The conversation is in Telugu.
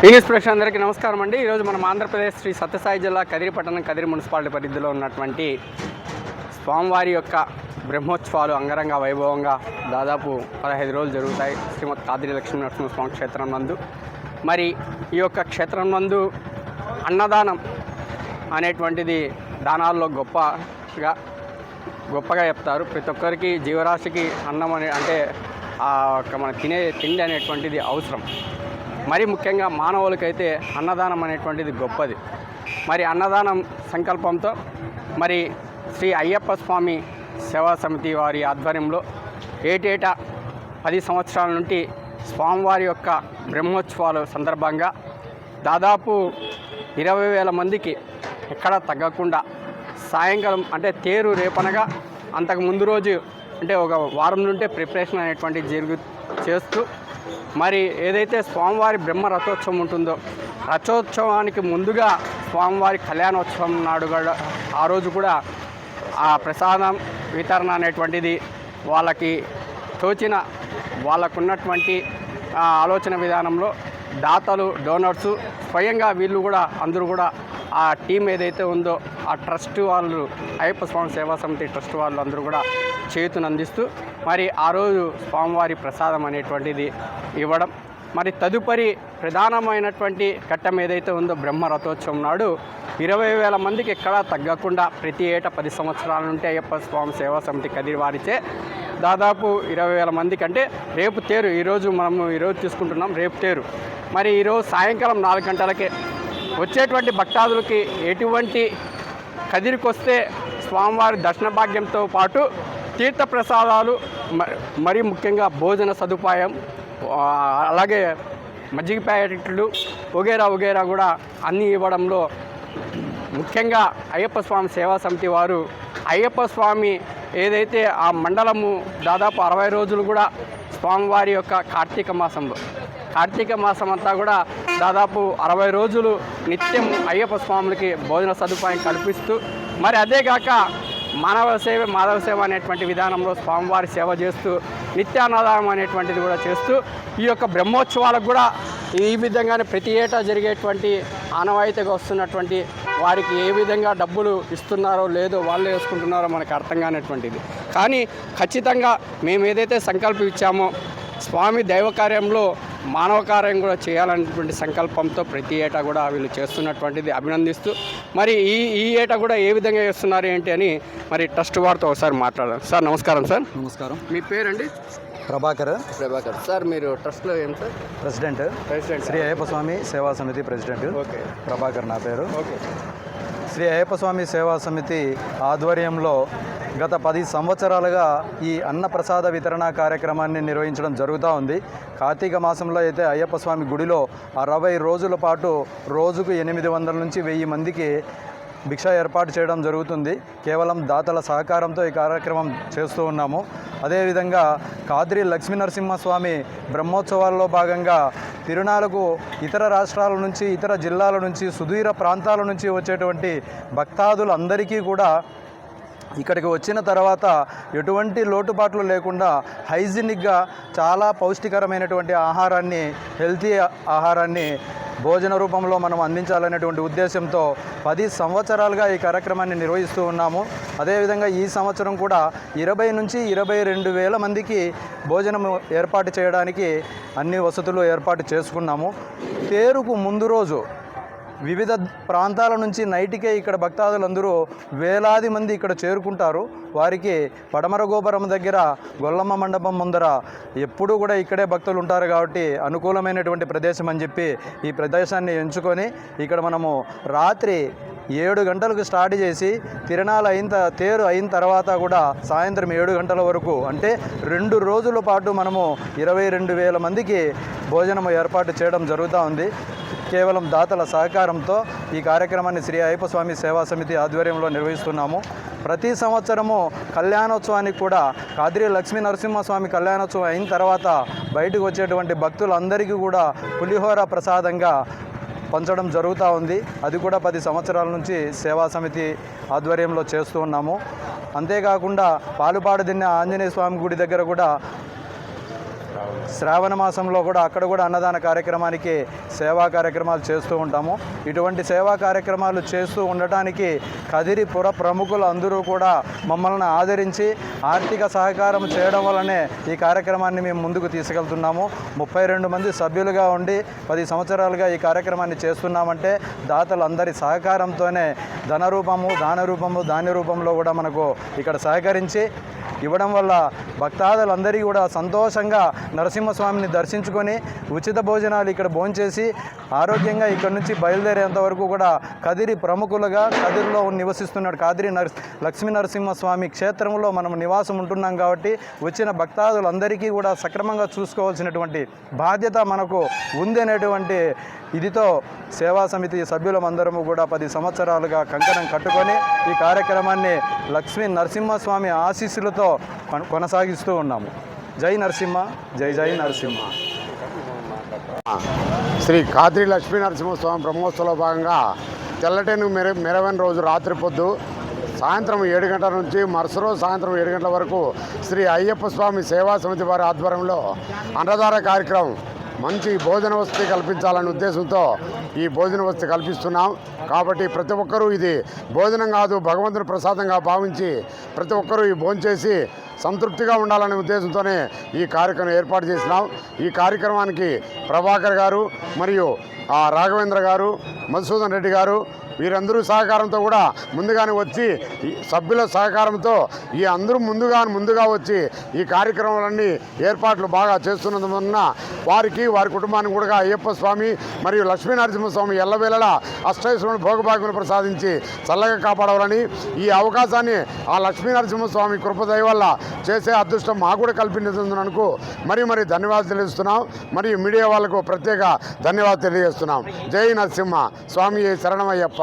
ఇంగ్లీష్ ప్రేక్షకులందరికీ అందరికీ నమస్కారం అండి. ఈరోజు మనం ఆంధ్రప్రదేశ్ శ్రీ సత్యసాయి జిల్లా కదిరి పట్టణం కదిరి మున్సిపాలిటీ పరిధిలో ఉన్నటువంటి స్వామివారి యొక్క బ్రహ్మోత్సవాలు అంగరంగ వైభవంగా దాదాపు 15 రోజులు జరుగుతాయి శ్రీమద్ కాదిరి లక్ష్మీ నరసింహస్వామి క్షేత్రం నందు. మరి ఈ యొక్క క్షేత్రం నందు అన్నదానం అనేటువంటిది దానాల్లో గొప్పగా చెప్తారు. ప్రతి ఒక్కరికి జీవరాశికి అన్నం అంటే మనం తినే తిండి అనేటువంటిది అవసరం. మరి ముఖ్యంగా మానవులకైతే అన్నదానం అనేటువంటిది గొప్పది. మరి అన్నదానం సంకల్పంతో మరి శ్రీ అయ్యప్ప స్వామి సేవా సమితి వారి ఆధ్వర్యంలో ఏటేటా 10 సంవత్సరాల నుండి స్వామివారి యొక్క బ్రహ్మోత్సవాలు సందర్భంగా దాదాపు 20,000 మందికి ఎక్కడా తగ్గకుండా సాయంకాలం అంటే తేరు రేపనగా అంతకు ముందు రోజు అంటే ఒక వారం నుండే ప్రిపరేషన్ అనేటువంటి చేస్తూ మరి ఏదైతే స్వామివారి బ్రహ్మ రథోత్సవం ఉంటుందో రథోత్సవానికి ముందుగా స్వామివారి కళ్యాణోత్సవం నాడు కూడా ఆ రోజు కూడా ఆ ప్రసాదం వితరణ అనేటువంటిది వాళ్ళకి తోచిన వాళ్ళకున్నటువంటి ఆలోచన విధానంలో దాతలు డోనర్సు స్వయంగా వీళ్ళు కూడా అందరూ కూడా ఆ టీం ఏదైతే ఉందో ఆ ట్రస్ట్ వాళ్ళు అయ్యప్ప స్వామి సేవా సమితి ట్రస్ట్ వాళ్ళు అందరూ కూడా చేతునందిస్తూ మరి ఆ రోజు స్వామివారి ప్రసాదం అనేటువంటిది ఇవ్వడం. మరి తదుపరి ప్రధానమైనటువంటి ఘట్టం ఏదైతే ఉందో బ్రహ్మ రథోత్సవం నాడు 20,000 మందికి ఎక్కడా తగ్గకుండా ప్రతి ఏటా 10 సంవత్సరాల నుండి అయ్యప్ప స్వామి సేవా సమితి కదిరి వారిచే దాదాపు 20,000 మందికి అంటే రేపు తేరు ఈరోజు తీసుకుంటున్నాం. రేపు తేరు మరి ఈరోజు సాయంకాలం 4 గంటలకే వచ్చేటువంటి భక్తాదులకి ఎటువంటి కదిరికి వస్తే స్వామివారి దర్శన భాగ్యంతో పాటు తీర్థప్రసాదాలు మరి ముఖ్యంగా భోజన సదుపాయం అలాగే మజ్జిగ ప్యాకెట్లు వగేరా కూడా అన్నీ ఇవ్వడంలో ముఖ్యంగా అయ్యప్ప స్వామి సేవా సమితి వారు అయ్యప్ప స్వామి ఏదైతే ఆ మండలము దాదాపు 60 రోజులు కూడా స్వామివారి యొక్క కార్తీక మాసం అంతా కూడా దాదాపు 60 రోజులు నిత్యం అయ్యప్ప స్వాములకి భోజన సదుపాయం కల్పిస్తూ మరి అదేగాక మాధవ సేవ అనేటువంటి విధానంలో స్వామివారి సేవ చేస్తూ నిత్యాన్నదానం అనేటువంటిది కూడా చేస్తూ ఈ యొక్క బ్రహ్మోత్సవాలకు కూడా ఈ విధంగానే ప్రతి ఏటా జరిగేటువంటి ఆనవాయితీగా వస్తున్నటువంటి వారికి ఏ విధంగా డబ్బులు ఇస్తున్నారో లేదో వాళ్ళే వేసుకుంటున్నారో మనకు అర్థం కానటువంటిది. కానీ ఖచ్చితంగా మేము ఏదైతే సంకల్పం ఇచ్చామో స్వామి దైవ కార్యంలో మానవ కార్యం కూడా చేయాలనేటువంటి సంకల్పంతో ప్రతి ఏటా కూడా వీళ్ళు చేస్తున్నటువంటిది అభినందిస్తూ మరి ఈ ఏటా కూడా ఏ విధంగా చేస్తున్నారు ఏంటి అని మరి ట్రస్ట్ వారితో ఒకసారి మాట్లాడాలి. సార్ నమస్కారం. సార్ నమస్కారం. మీ పేరండి? ప్రభాకర్. సార్ మీరు ట్రస్ట్లో ఏం సార్? ప్రెసిడెంట్ శ్రీ అయ్యప్ప స్వామి సేవా సమితి ప్రెసిడెంట్. ఓకే. ప్రభాకర్ నా పేరు. ఓకే. శ్రీ అయ్యప్ప స్వామి సేవా సమితి ఆధ్వర్యంలో గత 10 సంవత్సరాలుగా ఈ అన్నప్రసాద వితరణ కార్యక్రమాన్ని నిర్వహించడం జరుగుతూ ఉంది. కార్తీక మాసంలో అయితే అయ్యప్ప స్వామి గుడిలో 60 రోజుల పాటు రోజుకు 800 నుంచి 1000 మందికి భిక్ష ఏర్పాటు చేయడం జరుగుతుంది. కేవలం దాతల సహకారంతో ఈ కార్యక్రమం చేస్తూ ఉన్నాము. అదేవిధంగా కాదిరి లక్ష్మీ నరసింహస్వామి బ్రహ్మోత్సవాల్లో భాగంగా తిరునాళ్లకు ఇతర రాష్ట్రాల నుంచి ఇతర జిల్లాల నుంచి సుదూర ప్రాంతాల నుంచి వచ్చేటువంటి భక్తాదులందరికీ కూడా ఇక్కడికి వచ్చిన తర్వాత ఎటువంటి లోటుపాట్లు లేకుండా హైజీనిక్గా చాలా పౌష్టికరమైనటువంటి ఆహారాన్ని హెల్తీ ఆహారాన్ని భోజన రూపంలో మనం అందించాలనేటువంటి ఉద్దేశంతో 10 సంవత్సరాలుగా ఈ కార్యక్రమాన్ని నిర్వహిస్తూ ఉన్నాము. అదేవిధంగా ఈ సంవత్సరం కూడా 20 నుంచి 22,000 మందికి భోజనం ఏర్పాటు చేయడానికి అన్ని వసతులు ఏర్పాటు చేసుకున్నాము. తేరుకు ముందు రోజు వివిధ ప్రాంతాల నుంచి నైట్కే ఇక్కడ భక్తాదులందరూ వేలాది మంది ఇక్కడ చేరుకుంటారు. వారికి పడమర గోపురం దగ్గర గొల్లమ్మ మండపం ముందర ఎప్పుడూ కూడా ఇక్కడే భక్తులు ఉంటారు కాబట్టి అనుకూలమైనటువంటి ప్రదేశం అని చెప్పి ఈ ప్రదేశాన్ని ఎంచుకొని ఇక్కడ మనము రాత్రి 7 గంటలకు స్టార్ట్ చేసి తేరు అయిన తర్వాత కూడా సాయంత్రం 7 గంటల వరకు అంటే 2 రోజుల పాటు మనము 22,000 మందికి భోజనం ఏర్పాటు చేయడం జరుగుతూ ఉంది. కేవలం దాతల సహకారంతో ఈ కార్యక్రమాన్ని శ్రీ అయ్యప్ప స్వామి సేవా సమితి ఆధ్వర్యంలో నిర్వహిస్తున్నాము. ప్రతి సంవత్సరము కళ్యాణోత్సవానికి కూడా కాదిరి లక్ష్మీ నరసింహస్వామి కళ్యాణోత్సవం అయిన తర్వాత బయటకు వచ్చేటువంటి భక్తులందరికీ కూడా పులిహోర ప్రసాదంగా పంచడం జరుగుతూ ఉంది. అది కూడా 10 సంవత్సరాల నుంచి సేవా సమితి ఆధ్వర్యంలో చేస్తూ ఉన్నాము. అంతేకాకుండా పాలుపాడు దిన్న ఆంజనేయ స్వామి గుడి దగ్గర కూడా శ్రావణ మాసంలో కూడా అక్కడ కూడా అన్నదాన కార్యక్రమానికి సేవా కార్యక్రమాలు చేస్తూ ఉంటాము. ఇటువంటి సేవా కార్యక్రమాలు చేస్తూ ఉండటానికి కదిరిపుర ప్రముఖులు అందరూ కూడా మమ్మల్ని ఆదరించి ఆర్థిక సహకారం చేయడం వల్లనే ఈ కార్యక్రమాన్ని మేము ముందుకు తీసుకెళ్తున్నాము. 32 మంది సభ్యులుగా ఉండి 10 సంవత్సరాలుగా ఈ కార్యక్రమాన్ని చేస్తున్నామంటే దాతలందరి సహకారంతోనే ధన రూపము, ధాన్య రూపంలో కూడా మనకు ఇక్కడ సహకరించి ఇవ్వడం వల్ల భక్తాదులందరికీ కూడా సంతోషంగా నరసింహస్వామిని దర్శించుకొని ఉచిత భోజనాలు ఇక్కడ భోంచేసి ఆరోగ్యంగా ఇక్కడ నుంచి బయలుదేరేంత వరకు కూడా కదిరి ప్రముఖులుగా కదిరిలో నివసిస్తున్నాడు. లక్ష్మీ నరసింహస్వామి క్షేత్రంలో మనం నివాసం ఉంటున్నాం కాబట్టి వచ్చిన భక్తాదులందరికీ కూడా సక్రమంగా చూసుకోవాల్సినటువంటి బాధ్యత మనకు ఉంది అనేటువంటి ఇదితో సేవా సమితి సభ్యులమందరము కూడా 10 సంవత్సరాలుగా కంకణం కట్టుకొని ఈ కార్యక్రమాన్ని లక్ష్మీ నరసింహస్వామి ఆశీస్సులతో కొనసాగిస్తూ ఉన్నాము. జై నరసింహ, జై జై నరసింహ. శ్రీ కాద్రి లక్ష్మీ నరసింహస్వామి బ్రహ్మోత్సవంలో భాగంగా తెల్లటేను మెరవని రోజు రాత్రి పొద్దు సాయంత్రం 7 గంటల నుంచి మరుసరోజు సాయంత్రం 7 గంటల వరకు శ్రీ అయ్యప్ప స్వామి సేవా సమితి వారి ఆధ్వర్యంలో అన్నదాన కార్యక్రమం మంచి భోజన వసతి కల్పించాలనే ఉద్దేశంతో ఈ భోజన వసతి కల్పిస్తున్నాం. కాబట్టి ప్రతి ఒక్కరూ ఇది భోజనం కాదు, భగవంతుని ప్రసాదంగా భావించి ప్రతి ఒక్కరూ ఈ భోంచేసి సంతృప్తిగా ఉండాలనే ఉద్దేశంతోనే ఈ కార్యక్రమం ఏర్పాటు చేసినాం. ఈ కార్యక్రమానికి ప్రభాకర్ గారు మరియు రాఘవేంద్ర గారు, మధుసూదన్ రెడ్డి గారు వీరందరూ సహకారంతో కూడా ముందుగానే వచ్చి సభ్యుల సహకారంతో ఈ అందరూ ముందుగా వచ్చి ఈ కార్యక్రమాలన్నీ ఏర్పాట్లు బాగా చేస్తున్నందువలన వారికి వారి కుటుంబానికి కూడా అయ్యప్ప స్వామి మరియు లక్ష్మీ నరసింహస్వామి ఎల్లవేళలా అష్టైశ్వరుని భోగభాగ్యులు ప్రసాదించి చల్లగా కాపాడవాలని ఈ అవకాశాన్ని ఆ లక్ష్మీ నరసింహస్వామి కృపదయ వల్ల చేసే అదృష్టం మాకు కూడా కల్పించినందుకు మరి ధన్యవాదాలు తెలియజేస్తున్నాం. మరియు మీడియా వాళ్ళకు ప్రత్యేక ధన్యవాదాలు తెలియజేస్తున్నాం. జై నరసింహ స్వామి శరణమయ్యప్ప.